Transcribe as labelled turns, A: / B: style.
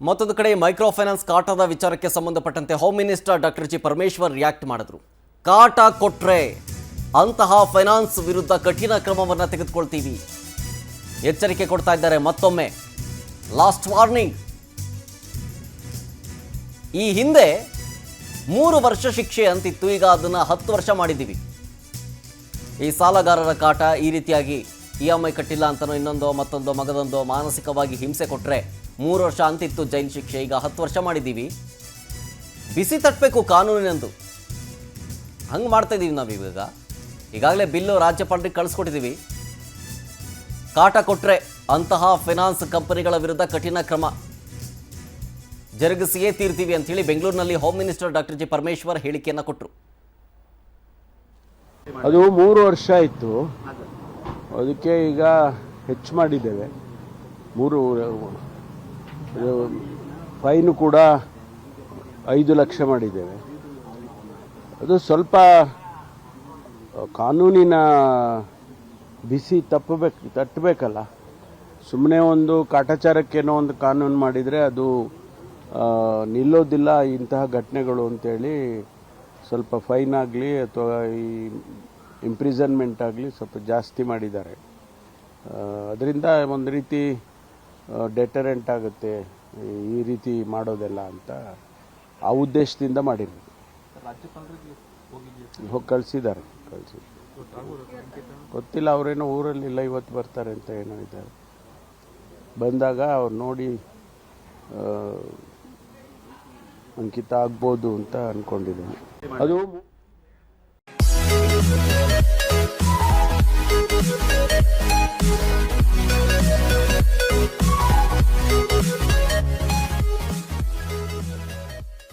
A: ಮತ್ತೊಂದು ಕಡೆ micro finance ಕಾಟದ ವಿಚಾರಕ್ಕೆ ಸಂಬಂಧಪಟ್ಟಂತೆ home minister doctor G Parameshwar react ಮಾಡಿದ್ರು. ಕಾಟ ಕೊಟ್ರೆ ಅಂತಹ ಫೈನಾನ್ಸ್ ವಿರುದ್ಧ ಕಠಿಣ ಕ್ರಮವನ್ನು ತೆಗೆದುಕೊಳ್ತೀವಿ ಎಚ್ಚರಿಕೆ ಕೊಡ್ತಾ ಇದ್ದಾರೆ. ಮತ್ತೊಮ್ಮೆ ಲಾಸ್ಟ್ ವಾರ್ನಿಂಗ್. ಈ ಹಿಂದೆ 3 ವರ್ಷ ಶಿಕ್ಷೆ ಅಂತಿತ್ತು, ಈಗ ಅದನ್ನು 10 ವರ್ಷ ಮಾಡಿದ್ದೀವಿ. ಈ ಸಾಲಗಾರರ ಕಾಟ ಈ ರೀತಿಯಾಗಿ EMI ಕಟ್ಟಿಲ್ಲ ಅಂತನೋ ಇನ್ನೊಂದೋ ಮತ್ತೊಂದೋ ಮಗದೊಂದೋ ಮಾನಸಿಕವಾಗಿ ಹಿಂಸೆ ಕೊಟ್ಟರೆ 3 ವರ್ಷ ಅಂತಿತ್ತು ಜೈಲು ಶಿಕ್ಷೆ, ಈಗ 10 ವರ್ಷ ಮಾಡಿದ್ದೀವಿ. ಬಿಸಿ ತಟ್ಟಬೇಕು ಕಾನೂನಿನಂದು, ಹಂಗೆ ಮಾಡ್ತಾ ಇದ್ದೀವಿ ನಾವು. ಈಗಾಗಲೇ ಬಿಲ್ಲು ರಾಜ್ಯಪಾಲರಿಗೆ ಕಳಿಸ್ಕೊಟ್ಟಿದ್ದೀವಿ. ಕಾಟ ಕೊಟ್ಟರೆ ಅಂತಹ ಫೈನಾನ್ಸ್ ಕಂಪನಿಗಳ ವಿರುದ್ಧ ಕಠಿಣ ಕ್ರಮ ಜರುಗಿಸಿಯೇ ತೀರ್ತೀವಿ ಅಂತೇಳಿ ಬೆಂಗಳೂರಿನಲ್ಲಿ home minister doctor G Parameshwar ಹೇಳಿಕೆಯನ್ನು ಕೊಟ್ಟರು.
B: ಅದು 3 ವರ್ಷ ಇತ್ತು, ಅದಕ್ಕೆ ಈಗ ಹೆಚ್ಚು ಮಾಡಿದ್ದೇವೆ. 3 ಫೈನು ಕೂಡ 5 ಲಕ್ಷ ಮಾಡಿದ್ದೇವೆ. ಅದು ಸ್ವಲ್ಪ ಕಾನೂನಿನ ಬಿಸಿ ತಟ್ಟಬೇಕಲ್ಲ. ಸುಮ್ಮನೆ ಒಂದು ಕಾಟಾಚಾರಕ್ಕೇನೋ ಒಂದು ಕಾನೂನು ಮಾಡಿದರೆ ಅದು ನಿಲ್ಲೋದಿಲ್ಲ ಇಂತಹ ಘಟನೆಗಳು ಅಂತೇಳಿ ಸ್ವಲ್ಪ ಫೈನ್ ಆಗಲಿ ಅಥವಾ ಈ ಇಂಪ್ರಿಸನ್ಮೆಂಟ್ ಆಗಲಿ ಸ್ವಲ್ಪ ಜಾಸ್ತಿ ಮಾಡಿದ್ದಾರೆ. ಅದರಿಂದ ಒಂದು ರೀತಿ ಡೆಟರೆಂಟ್ ಆಗುತ್ತೆ ಈ ರೀತಿ ಮಾಡೋದೆಲ್ಲ ಅಂತ ಆ ಉದ್ದೇಶದಿಂದ ಮಾಡಿರೋದು. ಹೋಗಿ ಕಳಿಸಿದ್ದಾರೆ. ಗೊತ್ತಿಲ್ಲ, ಅವರೇನೋ ಊರಲ್ಲಿಲ್ಲ, ಇವತ್ತು ಬರ್ತಾರೆ ಅಂತ ಏನೋ ಇದ್ದಾರೆ. ಬಂದಾಗ ಅವ್ರು ನೋಡಿ ಅಂಕಿತ ಆಗ್ಬೋದು ಅಂತ ಅಂದ್ಕೊಂಡಿದ್ದೀನಿ. ಅದು